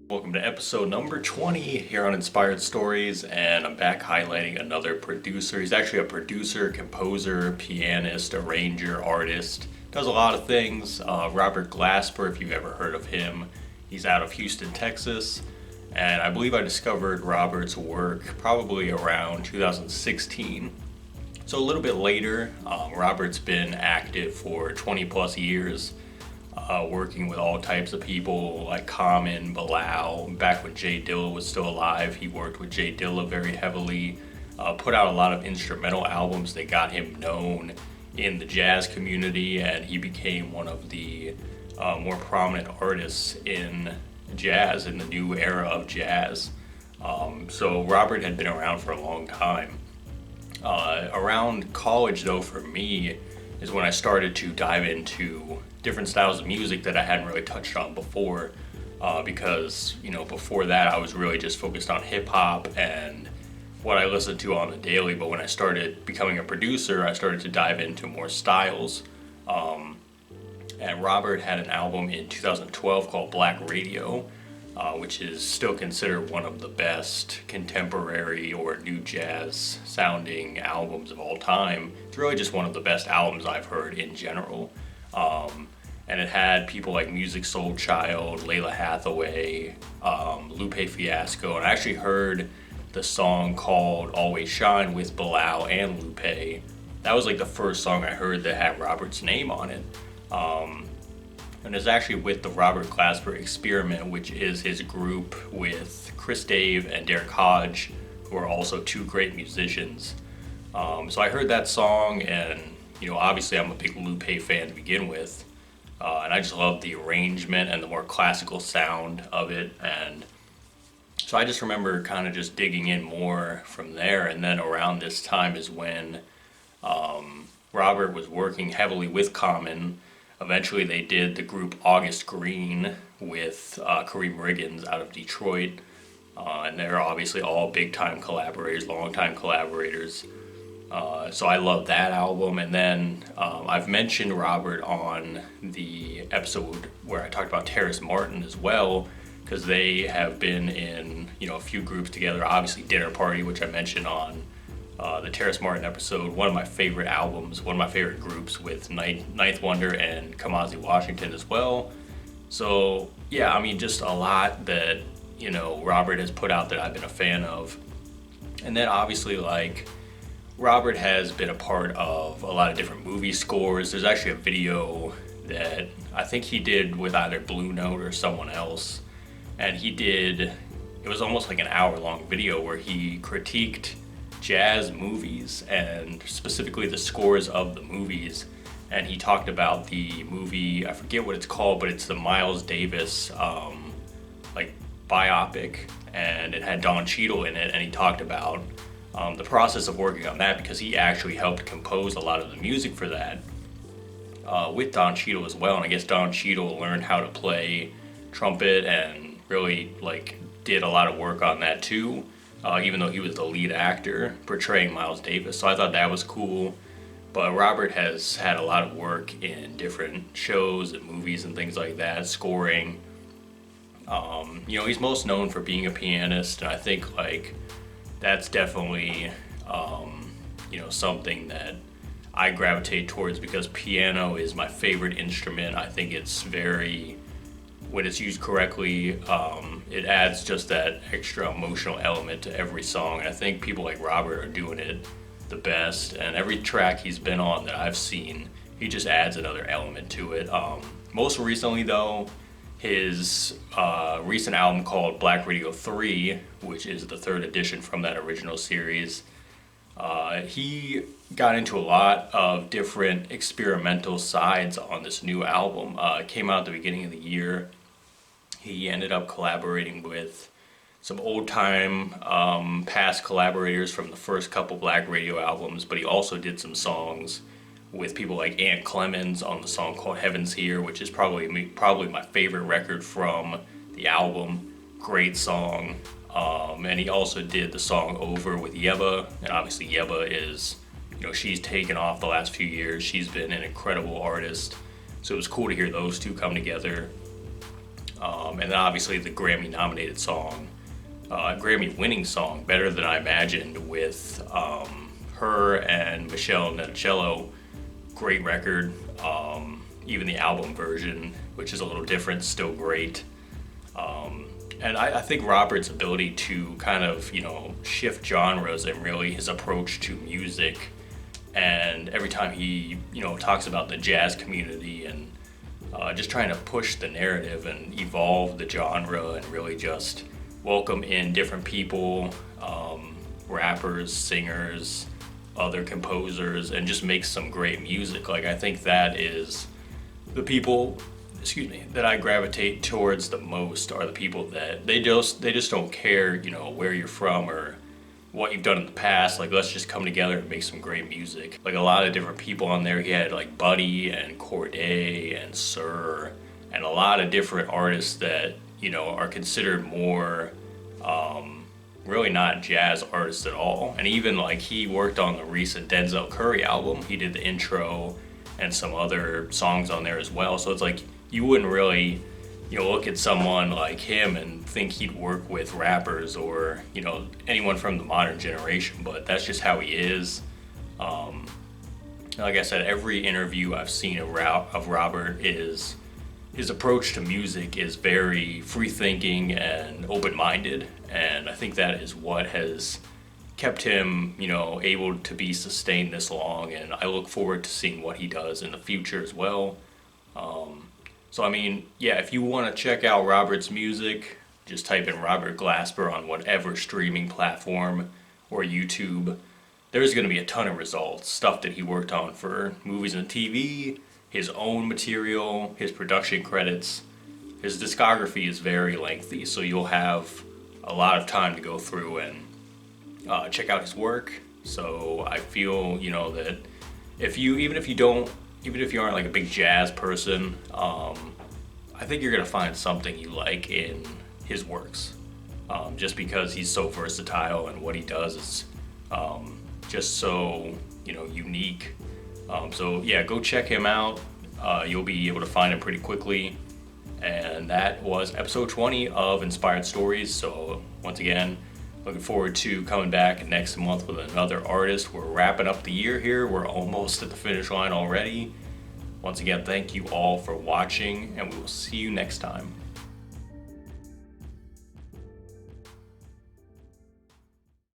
Welcome to episode number 20 here on Inspired Stories, and I'm back highlighting another producer. He's actually a producer, composer, pianist, arranger, artist, does a lot of things. Robert Glasper, if you've ever heard of him. He's out of Houston, Texas, and I believe I discovered Robert's work probably around 2016. So a little bit later. Robert's been active for 20 plus years. Working with all types of people like Common, Bilal. Back when Jay Dilla was still alive, he worked with Jay Dilla very heavily. Put out a lot of instrumental albums that got him known in the jazz community, and he became one of the more prominent artists in jazz, in the new era of jazz. So Robert had been around for a long time. Around college, though, for me, is when I started to dive into different styles of music that I hadn't really touched on before, because before that I was really just focused on hip hop and what I listened to on the daily. But when I started becoming a producer, I started to dive into more styles. And Robert had an album in 2012 called Black Radio, which is still considered one of the best contemporary or new jazz sounding albums of all time. It's really just one of the best albums I've heard in general. And it had people like Music Soul Child, Layla Hathaway, Lupe Fiasco, and I actually heard the song called Always Shine with Bilal and Lupe. That was like the first song I heard that had Robert's name on it. And it's actually with the Robert Glasper Experiment, which is his group with Chris Dave and Derek Hodge, who are also two great musicians. So I heard that song, and obviously I'm a big Lupe fan to begin with. And I just love the arrangement and the more classical sound of it. And so I just remember kind of just digging in more from there. And then around this time is when Robert was working heavily with Common. Eventually they did the group August Green with Kareem Riggins out of Detroit. And they're obviously all big time collaborators, long time collaborators. So I love that album. And then I've mentioned Robert on the episode where I talked about Terrace Martin as well, because they have been in a few groups together. Obviously Dinner Party, which I mentioned on the Terrace Martin episode, one of my favorite albums, one of my favorite groups, with Ninth Wonder and Kamasi Washington as well. So yeah, I mean, just a lot that Robert has put out that I've been a fan of. And then obviously Robert has been a part of a lot of different movie scores. There's actually a video that I think he did with either Blue Note or someone else. And it was almost like an hour-long video where he critiqued jazz movies and specifically the scores of the movies. And he talked about the movie, I forget what it's called, but it's the Miles Davis biopic. And it had Don Cheadle in it, and he talked about the process of working on that, because he actually helped compose a lot of the music for that with Don Cheadle as well. And I guess Don Cheadle learned how to play trumpet and really did a lot of work on that too, even though he was the lead actor portraying Miles Davis. So I thought that was cool. But Robert has had a lot of work in different shows and movies and things like that, scoring. He's most known for being a pianist, and I think that's definitely something that I gravitate towards, because piano is my favorite instrument. I think it's when it's used correctly, it adds just that extra emotional element to every song. And I think people like Robert are doing it the best, and every track he's been on that I've seen, he just adds another element to it. Most recently though, his recent album called Black Radio 3, which is the third edition from that original series, he got into a lot of different experimental sides on this new album. It came out at the beginning of the year. He ended up collaborating with some old-time past collaborators from the first couple Black Radio albums, but he also did some songs with people like Ant Clemens on the song called Heaven's Here, which is probably my favorite record from the album. Great song. And he also did the song Over with Yebba, and obviously Yebba is, she's taken off the last few years. She's been an incredible artist, so it was cool to hear those two come together. And then obviously the Grammy nominated song, Grammy winning song, Better Than I Imagined, with her and Michelle Naticello. Great record. Even the album version, which is a little different, still great. And I think Robert's ability to kind of, shift genres and really his approach to music, and every time he, talks about the jazz community and just trying to push the narrative and evolve the genre and really just welcome in different people, rappers, singers, other composers, and just make some great music. Like, I think that is the people, that I gravitate towards the most, are the people that they just don't care, where you're from or what you've done in the past. Like, let's just come together and make some great music. Like, a lot of different people on there. He had like Buddy and Corday and Sir and a lot of different artists that, are considered more really not jazz artists at all. And even like he worked on the recent Denzel Curry album. He did the intro and some other songs on there as well. So it's like you wouldn't really, look at someone like him and think he'd work with rappers or, anyone from the modern generation, but that's just how he is. Like I said, every interview I've seen of Robert is his approach to music is very free-thinking and open-minded, and I think that is what has kept him, able to be sustained this long, and I look forward to seeing what he does in the future as well. So I mean, yeah, if you want to check out Robert's music, just type in Robert Glasper on whatever streaming platform or YouTube. There's going to be a ton of results, stuff that he worked on for movies and TV, his own material, his production credits. His discography is very lengthy, so you'll have a lot of time to go through and check out his work. So I feel, that if you aren't like a big jazz person, I think you're gonna find something you like in his works, just because he's so versatile and what he does is just so unique. So yeah, go check him out. You'll be able to find him pretty quickly. And that was episode 20 of Inspired Stories. So once again, looking forward to coming back next month with another artist. We're wrapping up the year here. We're almost at the finish line already. Once again, thank you all for watching, and we will see you next time.